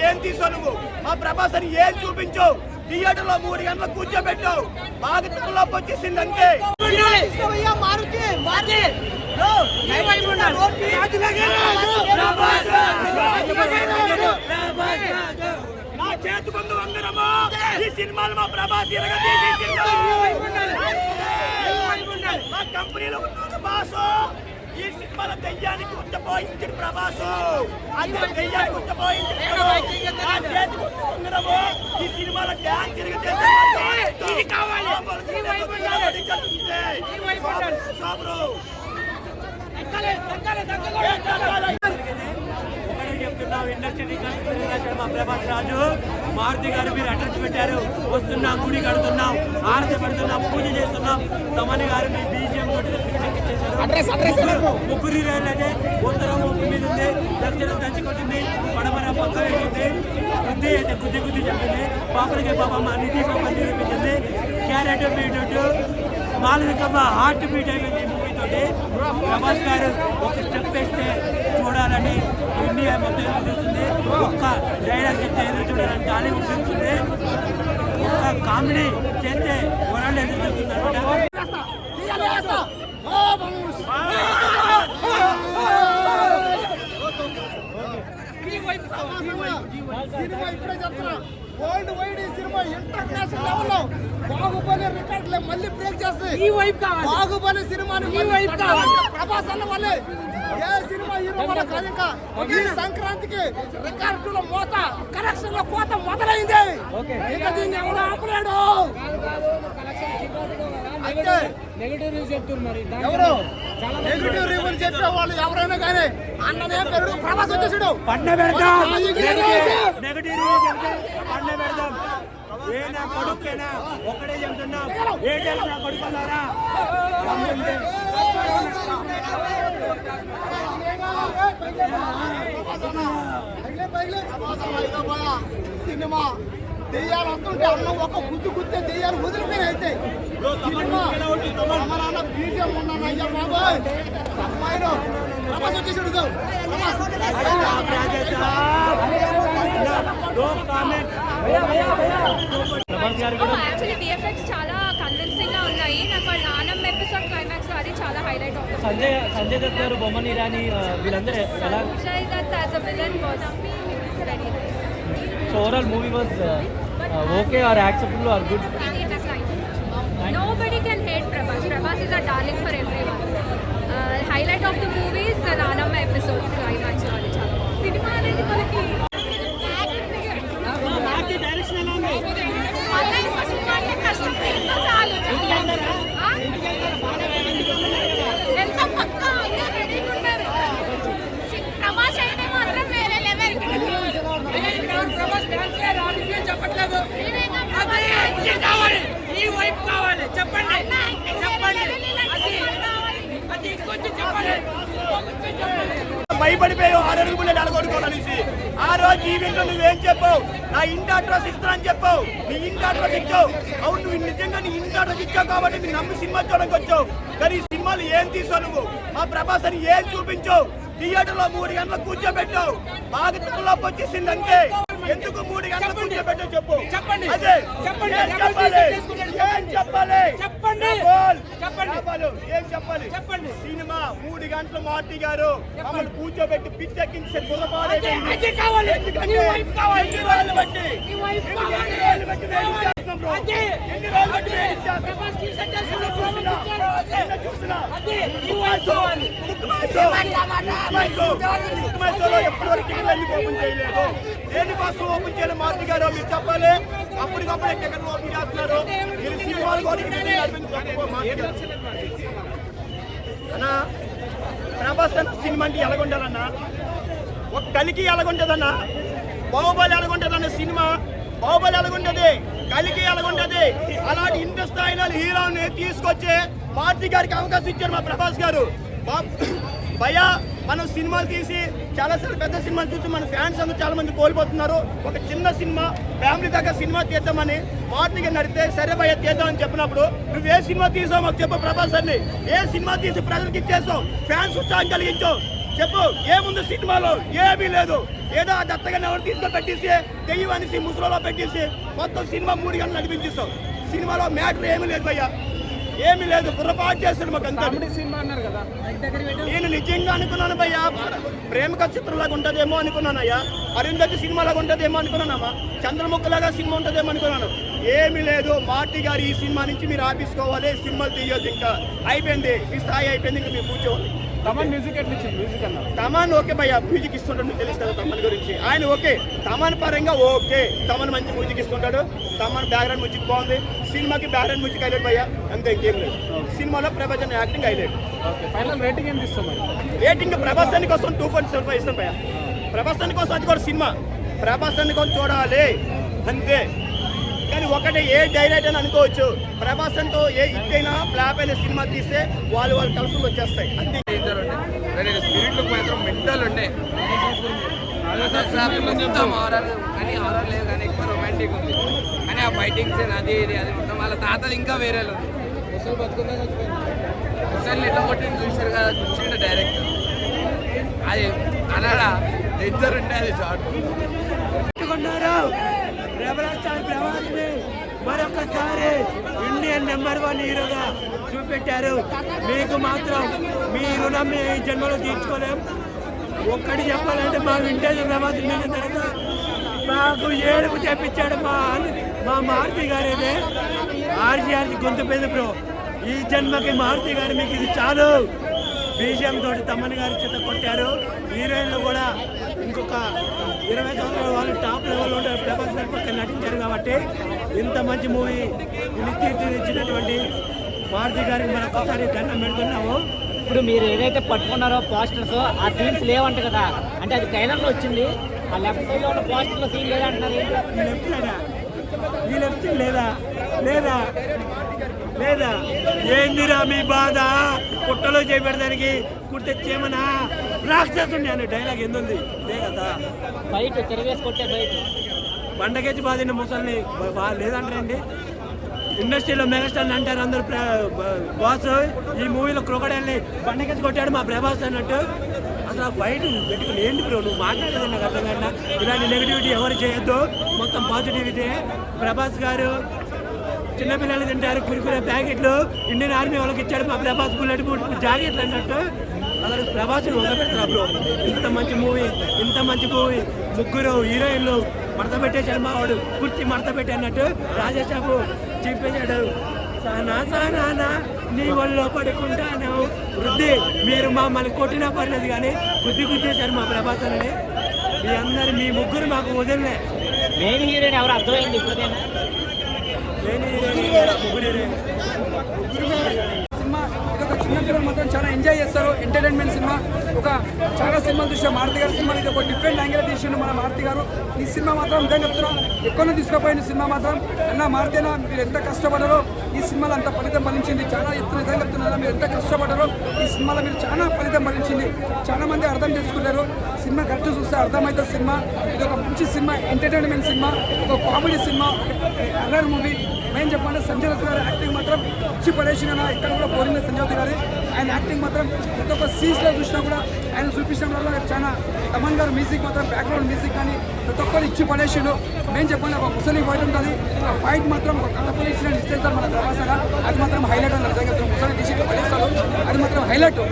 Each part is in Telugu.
ఏం తీసావు నువ్వు? మా ప్రభాస్ అని ఏం చూపించావు? థియేటర్ లో 3 గంటలు కూర్చోబెట్టావు. బాగా తలలోకి వచ్చేసింది అంతే. నా చేతుకుందు వందరమా ఈ సినిమాలు మా ప్రభాస్ మా కంపెనీలో ఉన్నాను బాసు. ఈ సినిమాల దెయ్యానికి ఉచ్చపోయించింది ప్రభాసు. అదే దెయ్యానికి ఉచ్చపోయించింది. నా చేతుకుందు వందరము ఈ సినిమాల డ్యాన్స్ తిరిగితే ఇండస్ట్రీ మా ప్రభాస్ రాజు మారుతి గారు మీరు అడ్రస్ పెట్టారు. వస్తున్నాం, గుడి కడుతున్నాం, ఆరతి పెడుతున్నాం, పూజ చేస్తున్నాం. తమని గారు మీ బీజిఎం ముగ్గురి రైళ్ళదే ఉత్తరం ముగ్గు మీద ఉంది, దక్షిణం దంచుకుంటుంది, పడమర పక్క వేసింది, బుద్ధి అయితే గుద్ది గుద్ది చెప్పింది, పాపలకి పాపమ్మ నిధి పాపం చూపించింది. క్యారెట్ బీట్రూట్ మాలవికమ్మ హార్ట్ బీట్ అయ్యింది మూవీతోటి. ప్రభాస్ గారు ఒక స్టెప్ వేస్తే చూడాలని ఇండియా మొత్తం ఎదురు చూస్తుంది. ఒక్క డైలాగ్ చెప్తే ఎదురు చూడాలని టాలీవుడ్ చూస్తుంది. ఒక్క కామెడీ చేస్తే వరల్డ్ ఎదురు చూస్తుంది అనమాట. సినిమా ఇప్పుడే చెప్తున్నా, వరల్డ్ వైడ్ ఈ సినిమా ఇంటర్నేషనల్ లెవెల్లో బాహుబలి రికార్డులే మళ్ళీ బ్రేక్ చేస్తుంది. బాహుబలి సినిమాని ప్రభాస్ అన్న వల్లే ఏ సినిమా హీరో వల్ల కాదు. ఇంకా ఈ సంక్రాంతికి రికార్డుల మోత, కలెక్షన్ లో కోత మొదలైంది. ఇక దీన్ని ఎవరు ఆపలేడు. అయితే నెగిటివ్ రివ్యూ చెప్తున్నారు. ఎవరు నెగిటివ్ రివ్యూ చెప్పే వాళ్ళు ఎవరైనా కానీ అన్ననే పెరుడు ప్రభాస్ వచ్చేసాడు. కొడుకేనా ఒక్కడే చెప్తున్నాం. ఏ చేసినా కొడుకున్నారా? సినిమా దెయ్యాలు వస్తుంటే అన్నం ఒక గుద్దు గుద్దే దెయ్యాలు వదిలిపోయిన అయితే బీజం ఉన్నాను అయ్యా బాబాయ్. అమ్మాయిలో ప్రభాస్ వచ్చేసాడు. యాక్చువల్లీ విఎఫ్ఎక్స్ చాలా కన్విన్సింగ్ గా ఉన్నాయి. నాకు వాళ్ళ నానమ్మ ఎపిసోడ్ క్లైమాక్స్ అది చాలా హైలైట్ అవుతుంది. సంజయ్ దత్ గారు, బొమ్మన్ ఇరానీ వీళ్ళందరూ ఎలా? Sanjay Dutt as a villain was very nice. So overall movie was okay or acceptable or good? It is nice. Nobody can hate Prabhas. Prabhas is a darling for everyone. Highlight of the movie is nanamma episode climax అది చాలా సినిమా అనేది మనకి భయపడిపోయావు 6 అడుగులు అడగొడుకోవాలనేసి. ఆ రోజు ఈవెంట్లో నువ్వేం చెప్పావు? నా ఇంటి అడ్రస్ ఇస్తానని చెప్పావు. నీ ఇంటి అడ్రస్ ఇచ్చావు. అవును, నువ్వు నిజంగా నీ ఇంటి అడ్రస్ ఇచ్చావు కాబట్టి మీరు నమ్మి సినిమా చూడడానికి వచ్చావు. కానీ ఈ సినిమాలు ఏం తీసావు నువ్వు? మా ప్రభాస్ అని ఏం చూపించావు? థియేటర్ లో 3 గంటలు కూర్చోబెట్టావు. బాగా తలలోకి వచ్చేసింది అంతే. ఎందుకు 3 గంటలు కూర్చోబెట్టావు చెప్పు. చెప్పండి. అదే చెప్పండి. ఏం చెప్పాలి? ఏం చెప్పాలి? చెప్పండి. ఏం చెప్పాలి? చెప్పండి. సినిమా 3 గంటలు మారుతి గారు మమ్మల్ని కూర్చోబెట్టి పిచ్చెక్కించి బుర్రపాడేది. ఎప్పటివరకు టికెట్లు ఎందుకు ఓపెన్ చేయలేదు? దేనికోసం ఓపెన్ చేయలేదు మారుతి గారు? మీరు చెప్పాలి. అప్పటికప్పుడే టికెట్లు ఓపెన్ చేస్తున్నారు. మీరు సినిమాలు అన్నా ప్రభాస్ అన్న సినిమా అంటే ఎలాగుండాలన్నా? ఒక కలికి ఎలాగుంటుందన్నా? బాహుబలి ఎలాగుంటుందన్న సినిమా? బాహుబలి ఎలాగుంటది? కలికి ఎలాగుంటది? అలాంటి ఇంత స్థాయిలో హీరోని తీసుకొచ్చి మారుతి గారికి అవకాశం ఇచ్చారు మా ప్రభాస్ గారు. భయ్యా, మనం సినిమాలు తీసి చాలాసార్లు పెద్ద సినిమాలు చూసి మన ఫ్యాన్స్ అందరూ చాలా మంది కోల్పోతున్నారు. ఒక చిన్న సినిమా ఫ్యామిలీ దాకా సినిమా తీద్దామని మారుతిగా నడితే సరే భయ్య తీద్దామని చెప్పినప్పుడు నువ్వు ఏ సినిమా తీసావు మాకు చెప్పు ప్రభాస్ అని. ఏ సినిమా తీసి ప్రజలకు ఇచ్చేసావు? ఫ్యాన్స్ ఉత్సాహం కలిగించావు. చెప్పు, ఏముంది సినిమాలో? ఏమీ లేదు. ఏదో ఆ దత్తగారిని ఎవరు తీసుకొని పెట్టేసి దెయ్యం అనేసి ముసలిలో పెట్టేసి మొత్తం సినిమా 3 గంటలు నడిపించేస్తావు. సినిమాలో మ్యాటర్ ఏమీ లేదు భయ్యా, ఏమీ లేదు. పొరపాటు చేస్తాడు మాకు అంతా. నేను నిజంగా అనుకున్నాను భయ్యా, ప్రేమక చిత్రంలాగా ఉంటుందేమో అనుకున్నానయ్యా, అరుంధతి సినిమాలాగా ఉంటుందేమో అనుకున్నానమ్మా, చంద్రముఖలాగా సినిమా ఉంటుందేమో అనుకున్నాను. ఏమీ లేదు. మార్తి గారు ఈ సినిమా నుంచి మీరు ఆపేసుకోవాలి, సినిమాలు తీయొద్దు, ఇంకా అయిపోయింది, ఈ స్థాయి అయిపోయింది, ఇంకా మీరు కూర్చోవాలి. తమన్ మ్యూజిక్ ఎట్లా ఇచ్చింది? మ్యూజిక్ అన్న తమన్ ఓకే భయ్యా, మ్యూజిక్ ఇస్తుంటాడు, మీకు తెలుసు కదా తమన్ గురించి. ఆయన ఓకే, తమన్ పరంగా ఓకే, తమన్ మంచి మ్యూజిక్ ఇస్తుంటాడు. తమన్ బ్యాక్గ్రౌండ్ మ్యూజిక్ బాగుంది. సినిమాకి బ్యాక్గ్రౌండ్ మ్యూజిక్ హైలైట్ భయ్యా, అంతే, ఇంకేం లేదు. సినిమాలో Prabhas acting highlight. Final rating ఎంత ఇస్తాం? రేటింగ్ ప్రభాస్ అన్ని కోసం 2.75 ఇస్తాం భయ్యా. ప్రభాస్ అన్ని కోసం అది కూడా సినిమా ప్రభాస్ అన్ని కోసం చూడాలి అంతే. కానీ ఒకటే, ఏ డైరెక్ట్ అని అనుకోవచ్చు, ప్రభాస్ అంటూ ఏ ఇద్దైనా ఫ్లాప్ అయిన సినిమా తీస్తే వాళ్ళు కలుసులు వచ్చేస్తాయి అంతే. స్పిరిట్లు మాత్రం మెంటల్ ఉండే, మొత్తం హారర్ కానీ హారర్ లేదు, కానీ ఎక్కువ రొమాంటిక్ ఉంది. కానీ ఆ ఫైటింగ్ సీన్ అది ఇది అది మొత్తం వాళ్ళ తాతలు ఇంకా వేరే ఉంది. ముసలి ఎట్లా కొట్టింది చూసారు కదా, చూసిండే డైరెక్ట్ అది అనడా డేంజర్ ఉండే అది షార్ట్. మరొకసారి ఇండియన్ నెంబర్ 1 హీరోగా చూపెట్టారు. మీకు మాత్రం మీ రుణం ఈ జన్మలో తీర్చుకోలేం. ఒక్కటి చెప్పాలంటే మా వింటేజ్ ప్రభాస్ తర్వాత మాకు ఏడుపు తెప్పించాడు మా మారుతి గారేనే. ఆర్జీఆర్జీ గొంతు పెద్ద బ్రో, ఈ జన్మకి మారుతి గారు మీకు ఇది చాలు. బీజిఎం తోటి తమ్మని గారి చేత కొట్టారు. హీరోయిన్లు కూడా ఇంకొక 20 సంవత్సరాల వాళ్ళు టాప్ లెవెల్లో ఉంటారు. ప్రభాస్ గారి పక్కన నటించారు కాబట్టి ఇంత మంచి మూవీ తీర్చినటువంటి మారుతి గారికి మరొకసారి దండం పెడుతున్నాము. ఇప్పుడు మీరు ఏదైతే పట్టుకున్నారో పోస్టర్స్, ఆ సీన్స్ లేవంట కదా, అంటే అది ట్రైలర్లో వచ్చింది. ఆ లెఫ్ట్ సైడ్లో ఉన్న పోస్టర్లో సీన్ లేదంటున్నారు. ఈ లెఫ్ట్ లేదా, ఈ లెఫ్ట్ లేదా లేదా లేదా ఏందిరా మీ బాధ? పుట్టలో చేపెడదానికి కుర్తెచ్చేమనా రాక్షసుని అనే డైలాగ్ ఎందుంది లే కదా. బయట తిరగేసి కొట్టే బయట బండకెచ్చి బాధిన ముసలిని లేదంటారండి. ఇండస్ట్రీలో మెగాస్టార్ అంటారు అందరు. బాస్ ఈ మూవీలో క్రొకడైల్ని బండకెచ్చి కొట్టాడు మా ప్రభాస్ అన్నట్టు. అసలు ఆ ఫైట్ పెట్టుకుని ఏంటి బ్రో నువ్వు మాట్లాడేది నాకు అర్థం కాదు. ఇలాంటి నెగిటివిటీ ఎవరు చేయొద్దు, మొత్తం పాజిటివిటీ. ప్రభాస్ గారు చిన్నపిల్లలు తింటారు కురుకురే ప్యాకెట్లు, ఇండియన్ ఆర్మీ వాళ్ళకి ఇచ్చాడు మా ప్రభాస్ బుల్లెట్ జాకెట్లు అన్నట్టు. అసలు ప్రభాస్ని వదిలిపెడతారు బ్రో. ఇంత మంచి మూవీ, ఇంత మంచి మూవీ, ముగ్గురు హీరోయిన్లు మడత పెట్టేశాడు మా వాడు, కుర్చీ మడత పెట్టి అన్నట్టు రాజేష్ బాబు చెప్పేశాడు. సానా నీ ఒళ్ళో పడుకుంటాను వృద్ధి, మీరు మమ్మల్ని కొట్టినా పర్లేదు కానీ గుద్దేశారు మా ప్రభాస్ అని. మీ అందరు మీ ముగ్గురు మాకు వదిలే. మెయిన్ హీరోయిన్ ఎవరు అర్థమైంది ఇప్పుడైనా? మెయిన్ హీరోయిన్ ముగ్గురు హీరోయిన్. సినిమా ఇదొక చిన్న పిల్లలు మాత్రం చాలా ఎంజాయ్ చేస్తారు. Entertainment cinema. ఒక చాలా సినిమాలు చూసా మారుతి గారి సినిమాలు, ఇది ఒక డిఫరెంట్ యాంగిల్ తీసిండు మన మారుతి గారు. ఈ సినిమా మాత్రం నిజంగా చెప్తున్నా, ఎక్కువనే తీసుకుపోయింది సినిమా మాత్రం. అన్న మారుతి అన్న మీరు ఎంత కష్టపడారో ఈ సినిమాలో అంత ఫలితం ఫలించింది. చాలా ఎత్తున నిజంగా చెప్తున్నారా, మీరు ఎంత కష్టపడ్డారో ఈ సినిమాలో మీరు చాలా ఫలితం ఫలించింది. చాలా మంది అర్థం చేసుకున్నారు. సినిమా కరెక్ట్ చూస్తే అర్థమవుతుంది. సినిమా ఇది ఒక మంచి సినిమా, ఎంటర్టైన్మెంట్ సినిమా, ఒక కామెడీ సినిమా, హర్రర్ మూవీ. మేము చెప్పాలంటే సంజయ్ దత్ గారి యాక్టింగ్ మాత్రం ఇచ్చి పడేసిన, ఇక్కడ కూడా పోలింది సంజయ్ దత్ గారి. ఆయన యాక్టింగ్ మాత్రం ప్రతి ఒక్క సీన్స్లో చూసినా కూడా ఆయన చూపించడం వల్ల చాలా. తమన్ గారు మ్యూజిక్ మాత్రం బ్యాక్గ్రౌండ్ మ్యూజిక్ కానీ ప్రతి ఒక్కరు ఇచ్చి పడేసిండు. మేము చెప్పండి ఒక ముసలి ఫైట్ ఉంటుంది, ఆ ఫైట్ మాత్రం ఒక కథపల్లి ఇచ్చిన ఇచ్చేస్తారు మన ప్రభాస్. అది మాత్రం హైలైట్ అన్నారు నిజంగా. ముసలి తీసి పడేస్తారు, అది మాత్రం హైలైట్.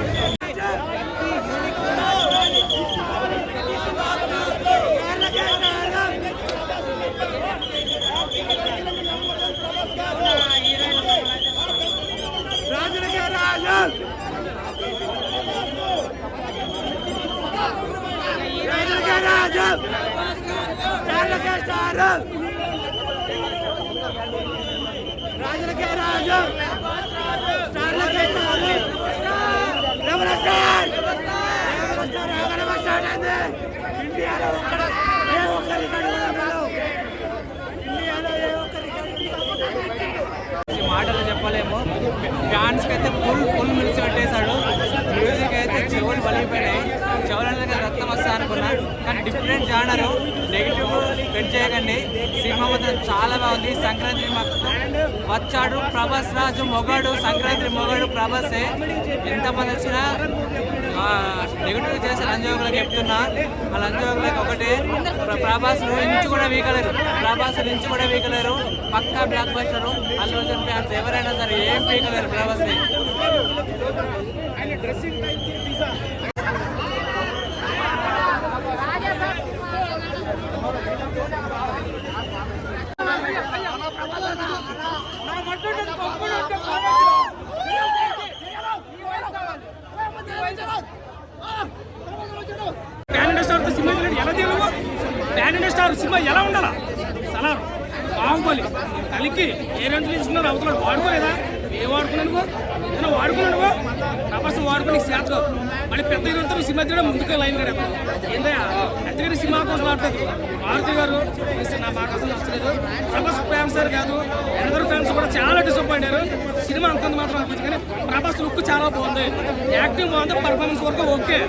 మాటలు చెప్పలేము. డాన్స్కి అయితే ఫుల్ మిల్స్ పెట్టేశాడు. మ్యూజిక్ అయితే చెవులు బలిపోయినాయి. చెవులకి రక్తం వస్తా అనుకున్నా, కానీ డిఫరెంట్ జానరు. నెగిటివ్ పెట్ చేయకండి. సినిమా మాత్రం చాలా బాగుంది. సంక్రాంతి వచ్చాడు ప్రభాస్ రాజు మొగాడు, సంక్రాంతి మొగాడు ప్రభాసే. ఎంతమంది వచ్చినా నెగిటివ్ చేసే లంచోగులకు చెప్తున్నా, ఆ లంచోగులకు ఒకటే, ప్రభాస్ నుంచి కూడా వీకలేరు, ప్రభాస్ నుంచి కూడా వీకలేరు. పక్కా blockbuster. Allu Arjun fans ఎవరైనా సరే ఏం వీకలేరు ప్రభాస్ని. ప్యాన్ స్టార్ సినిమా ఎలా తెలుగు ప్యాన్ స్టార్ సినిమా ఎలా ఉండాలా? సలార్ బాహుబలి కలికి ఏ రేంజ్ తీసుకున్నారు అవతల వాడుకోలేదా? ఏ వాడుకున్నాను నేను వాడుకున్నాను ప్రభాస్ వాడుకుని శాతం మళ్ళీ పెద్ద హీరోతో సినిమా తీయడం ముందుకే లైన్ కదా ఏంటంటే పెద్దగారి సినిమా కోసం ఆడుతుంది మారుతి గారు మాకు అసలు నచ్చలేదు. ప్రభాస్ ఫ్యాన్స్ కాదు అందరూ ఫ్యాన్స్ కూడా చాలా డిసప్పాయింట్ అయ్యారు. సినిమా అంతంత మాత్రం అనిపించింది కానీ ప్రభాస్ లుక్ చాలా బాగుంది, యాక్టింగ్ బాగుంది, పర్ఫార్మెన్స్ వరకు ఓకే.